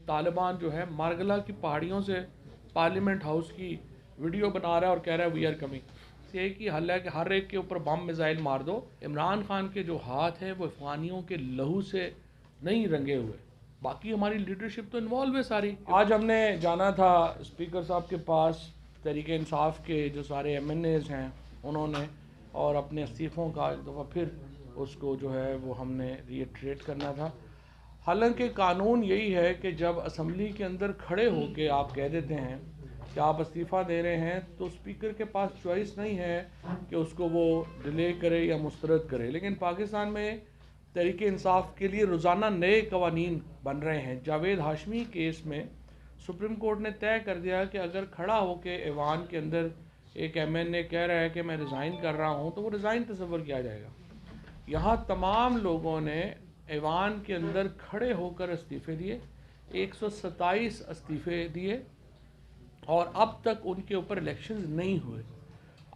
तालिबान जो है मारगला की पहाड़ियों से पार्लियामेंट हाउस की वीडियो बना रहा है और कह रहा है वी आर कमिंग। एक ही हल है कि हर एक के ऊपर बम मिसाइल मार दो। इमरान खान के जो हाथ हैं वो अफगानियों के लहू से नहीं रंगे हुए, बाकी हमारी लीडरशिप तो इन्वॉल्व है सारी। आज हमने जाना था स्पीकर साहब के पास, तहरीक इंसाफ के जो सारे MNAs हैं उन्होंने, और अपने इस्तीफ़ों का एक दफ़ा फिर उसको जो है वो हमने रीइटरेट करना था। हालांकि कानून यही है कि जब असम्बली के अंदर खड़े होकर आप कह देते हैं कि आप इस्तीफ़ा दे रहे हैं तो स्पीकर के पास चॉइस नहीं है कि उसको वो डिले करे या मुस्तरद करे। लेकिन पाकिस्तान में तहरीक इंसाफ के लिए रोज़ाना नए कवानीन बन रहे हैं। जावेद हाशमी केस में सुप्रीम कोर्ट ने तय कर दिया कि अगर खड़ा होकर ऐवान के अंदर एक MNA कह रहा है कि मैं रिज़ाइन कर रहा हूँ तो वो रिज़ाइन तस्वर किया जाएगा। यहाँ तमाम लोगों ने ऐवान के अंदर खड़े होकर इस्तीफ़े दिए, 127 इस्तीफ़े दिए, और अब तक उनके ऊपर इलेक्शंस नहीं हुए।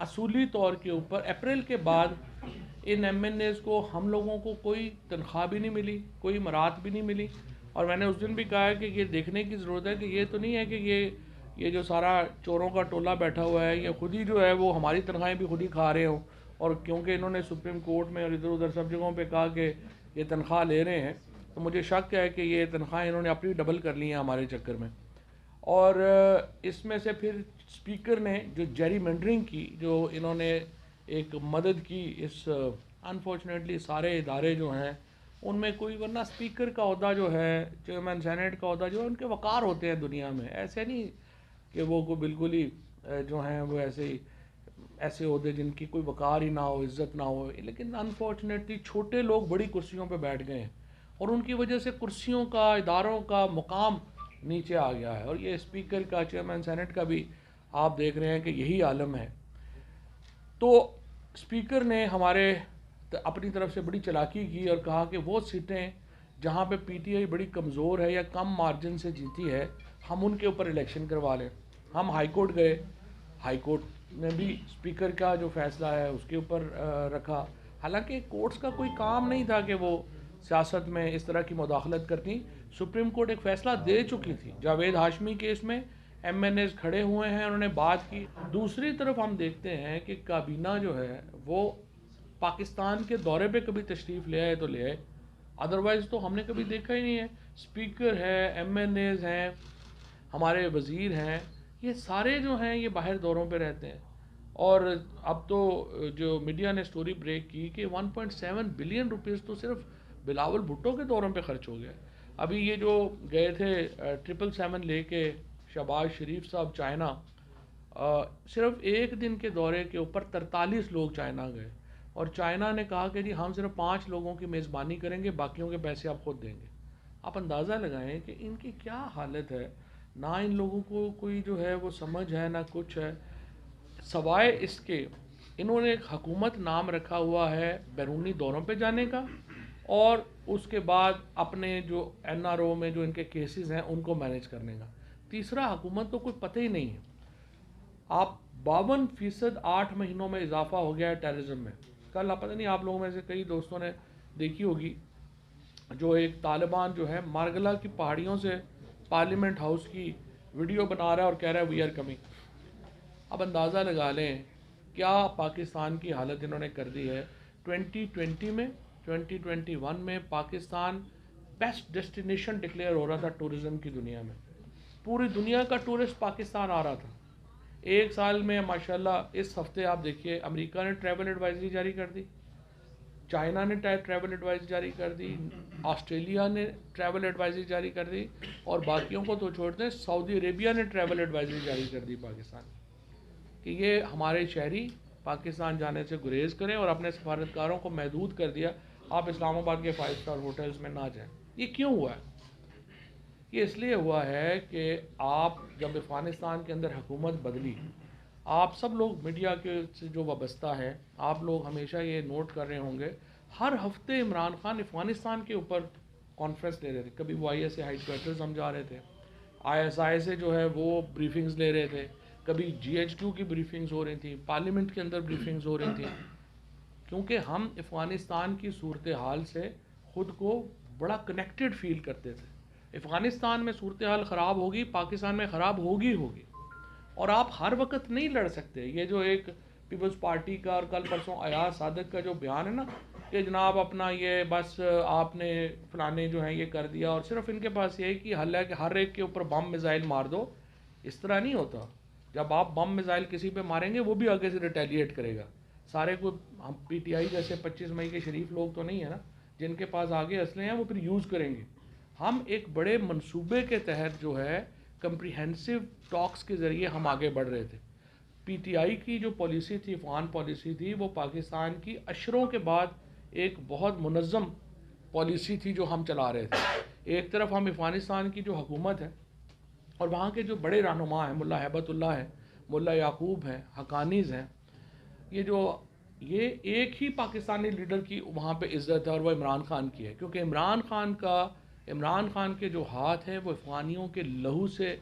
असूली तौर के ऊपर अप्रैल के बाद इन MNAs को हम लोगों को कोई तनख्वाह भी नहीं मिली, कोई मराहत भी नहीं मिली। और मैंने उस दिन भी कहा है कि ये देखने की ज़रूरत है कि ये तो नहीं है कि ये जो सारा चोरों का टोला बैठा हुआ है ये खुद ही जो है वो हमारी तनख्वाहें भी खुद ही खा रहे हों। और क्योंकि इन्होंने सुप्रीम कोर्ट में और इधर उधर सब जगहों पे कहा कि ये तनख्वाह ले रहे हैं, तो मुझे शक है कि ये तनख्वाहें इन्होंने अपनी डबल कर ली हैं हमारे चक्कर में। और इसमें से फिर स्पीकर ने जो जेरीमेंडरिंग की, जो इन्होंने एक मदद की, इस अनफॉर्चुनेटली सारे इदारे जो हैं उनमें कोई, वरना स्पीकर का ओहदा जो है, चेयरमैन सेनेट का ओहदा जो है, उनके वक़ार होते हैं दुनिया में। ऐसे नहीं कि वो को बिल्कुल ही जो हैं वो ऐसे ओहदे जिनकी कोई वक़ार ही ना हो, इज़्ज़त ना हो। लेकिन अनफॉर्चुनेटली छोटे लोग बड़ी कुर्सियों पे बैठ गए हैं और उनकी वजह से कुर्सियों का, इदारों का मुकाम नीचे आ गया है। और ये स्पीकर का, चेयरमैन सेनेट का भी आप देख रहे हैं कि यही आलम है। तो स्पीकर ने हमारे अपनी तरफ से बड़ी चालाकी की और कहा कि वो सीटें जहाँ पे PTI बड़ी कमज़ोर है या कम मार्जिन से जीती है, हम उनके ऊपर इलेक्शन करवा लें। हम हाई कोर्ट गए, हाई कोर्ट ने भी स्पीकर का जो फ़ैसला है उसके ऊपर रखा। हालांकि कोर्ट्स का कोई काम नहीं था कि वो सियासत में इस तरह की मुदाखलत करती। सुप्रीम कोर्ट एक फ़ैसला दे चुकी थी। जावेद हाशमी केस में MNAs खड़े हुए हैं, उन्होंने बात की। दूसरी तरफ हम देखते हैं कि काबीना जो है वो पाकिस्तान के दौरे पे कभी तशरीफ़ ले आए तो ले आए, अदरवाइज़ तो हमने कभी देखा ही नहीं है। स्पीकर है, MNAs हैं, हमारे वज़ीर हैं, ये सारे जो हैं ये बाहर दौरों पे रहते हैं। और अब तो जो मीडिया ने स्टोरी ब्रेक की कि 1.7 बिलियन रुपीज़ तो सिर्फ बिलावल भुट्टो के दौरों पे खर्च हो गया। अभी ये जो गए थे 777 लेके शहबाज शरीफ साहब चाइना, सिर्फ एक दिन के दौरे के ऊपर 43 लोग चाइना गए और चाइना ने कहा कि जी हम सिर्फ 5 लोगों की मेज़बानी करेंगे, बाकियों के पैसे आप खुद देंगे। आप अंदाज़ा लगाएं कि इनकी क्या हालत है। ना इन लोगों को कोई जो है वो समझ है, ना कुछ है। सवाए इसके इन्होंने एक हुकूमत नाम रखा हुआ है बैरूनी दौरों पे जाने का, और उसके बाद अपने जो NRO में जो इनके केसेस हैं उनको मैनेज करने का। तीसरा, हुकूमत को कोई पता ही नहीं है। आप 52% 8 महीनों में इजाफा हो गया है टेररिज्म में। कल आप पता नहीं, आप लोगों में से कई दोस्तों ने देखी होगी, जो एक तालिबान जो है मारगला की पहाड़ियों से पार्लियामेंट हाउस की वीडियो बना रहा है और कह रहा है वी आर कमिंग। अब अंदाज़ा लगा लें क्या पाकिस्तान की हालत इन्होंने कर दी है। 2020 में, 2021 में पाकिस्तान बेस्ट डेस्टिनेशन डिक्लेयर हो रहा था टूरिज़म की दुनिया में। पूरी दुनिया का टूरिस्ट पाकिस्तान आ रहा था। एक साल में माशाल्लाह, इस हफ्ते आप देखिए अमेरिका ने ट्रैवल एडवाइजरी जारी कर दी, चाइना ने ट्रैवल एडवाइजरी जारी कर दी, ऑस्ट्रेलिया ने ट्रैवल एडवाइजरी जारी कर दी, और बाकियों को तो छोड़ दें, सऊदी अरेबिया ने ट्रैवल एडवाइजरी जारी कर दी पाकिस्तान कि ये हमारे शहरी पाकिस्तान जाने से गुरेज करें, और अपने सफारतकारों को महदूद कर दिया, आप इस्लामाबाद के 5 स्टार होटल्स में ना जाएं। ये क्यों हुआ है? ये इसलिए हुआ है कि आप जब अफ़गानिस्तान के अंदर हुकूमत बदली, आप सब लोग मीडिया के से जो वाबस्ता हैं, आप लोग हमेशा ये नोट कर रहे होंगे, हर हफ्ते इमरान खान अफ़गानिस्तान के ऊपर कॉन्फ्रेंस ले रहे थे। कभी वो ISA हेड क्वार्टर्स हम जा रहे थे, ISI से जो है वो ब्रीफिंग्स ले रहे थे, कभी GHQ की ब्रीफिंग्स हो रही थी, पार्लियामेंट के अंदर ब्रीफिंग्स हो रही थी, क्योंकि हम अफ़गानिस्तान की सूरत हाल से ख़ुद को बड़ा कनेक्टेड फील करते थे। अफ़गानिस्तान में सूरत हाल ख़राब होगी, पाकिस्तान में ख़राब होगी होगी। और आप हर वक्त नहीं लड़ सकते। ये जो एक पीपल्स पार्टी का और कल परसों अयाज सादिक का जो बयान है ना कि जनाब अपना ये बस आपने फलाने जो है ये कर दिया और सिर्फ इनके पास ये कि हल है कि हर एक के ऊपर बम मिज़ाइल मार दो, इस तरह नहीं होता। जब आप बम मिज़ाइल किसी पे मारेंगे वो भी आगे से रिटेलिएट करेगा। सारे को हम PTI जैसे 25 मई के शरीफ लोग तो नहीं है ना जिनके पास आगे असले हैं, वो फिर यूज़ करेंगे। हम एक बड़े मंसूबे के तहत जो है कंप्रीहेंसिव टॉक्स के ज़रिए हम आगे बढ़ रहे थे। PTI की जो पॉलिसी थी, अफ़गान पॉलिसी थी, वो पाकिस्तान की अशरों के बाद एक बहुत मुनज़्ज़म पॉलिसी थी जो हम चला रहे थे। एक तरफ हम अफ़गानिस्तान की जो हुकूमत है और वहाँ के जो बड़े रहनुमा हैं, मुल्ला हैबतुल्लाह हैं, मुल्ला याकूब हैं, हकानीज़ हैं, ये एक ही पाकिस्तानी लीडर की वहाँ पे इज़्ज़त है और वो इमरान खान की है। क्योंकि इमरान खान के जो हाथ हैं वो अफ़गानियों के लहू से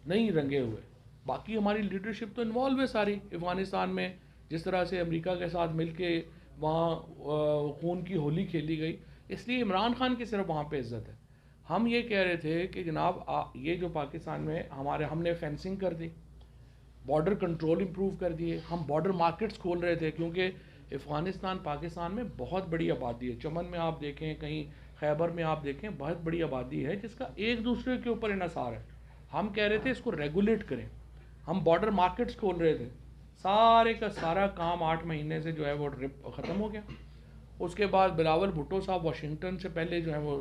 नहीं रंगे हुए। बाकी हमारी लीडरशिप तो इन्वॉल्व है सारी अफ़गानिस्तान में, जिस तरह से अमेरिका के साथ मिल के वहाँ खून की होली खेली गई, इसलिए इमरान खान की सिर्फ वहाँ पे इज़्ज़त है। हम ये कह रहे थे कि जनाब ये जो पाकिस्तान में हमने फेंसिंग कर दी, बॉर्डर कंट्रोल इम्प्रूव कर दिए, हम बॉर्डर मार्केट्स खोल रहे थे क्योंकि अफ़गानिस्तान पाकिस्तान में बहुत बड़ी आबादी है। चमन में आप देखें, कहीं खैबर में आप देखें, बहुत बड़ी आबादी है जिसका एक दूसरे के ऊपर इन्हसार है। हम कह रहे थे इसको रेगुलेट करें, हम बॉर्डर मार्केट्स खोल रहे थे। सारे का सारा काम 8 महीने से जो है वो ख़त्म हो गया। उसके बाद बिलावल भुट्टो साहब वाशिंगटन से पहले जो है वो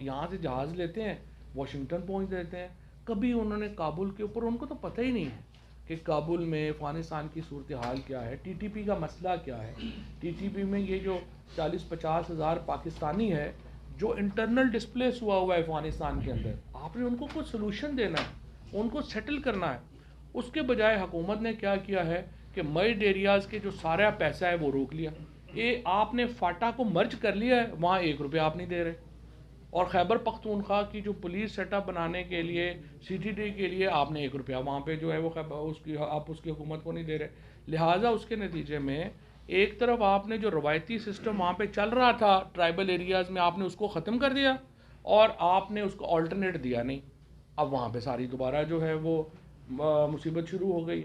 यहाँ से जहाज़ लेते हैं, वाशिंगटन पहुँच देते हैं। कभी उन्होंने काबुल के ऊपर, उनको तो पता ही नहीं है कि काबुल में अफ़गानिस्तान की सूरत हाल क्या है, TTP का मसला क्या है। TTP में ये जो 40-50 हज़ार पाकिस्तानी है जो इंटरनल डिस्प्लेस हुआ है अफ़गानिस्तान के अंदर, आपने उनको कुछ सोल्यूशन देना है, उनको सेटल करना है। उसके बजाय हुकूमत ने क्या किया है कि मर्ज एरियाज़ के जो सारा पैसा है वो रोक लिया। ये आपने फाटा को मर्ज कर लिया है, वहाँ 1 रुपया आप नहीं दे रहे। और खैबर पख्तूनख्वा की जो पुलिस सेटअप बनाने के लिए, CTD के लिए आपने 1 रुपया वहाँ पे जो है वो आप उसकी हुकूमत को नहीं दे रहे। लिहाजा उसके नतीजे में एक तरफ आपने जो रवायती सिस्टम वहाँ पे चल रहा था ट्राइबल एरियाज़ में, आपने उसको ख़त्म कर दिया और आपने उसको ऑल्टरनेट दिया नहीं। अब वहाँ पे सारी दोबारा जो है वो मुसीबत शुरू हो गई।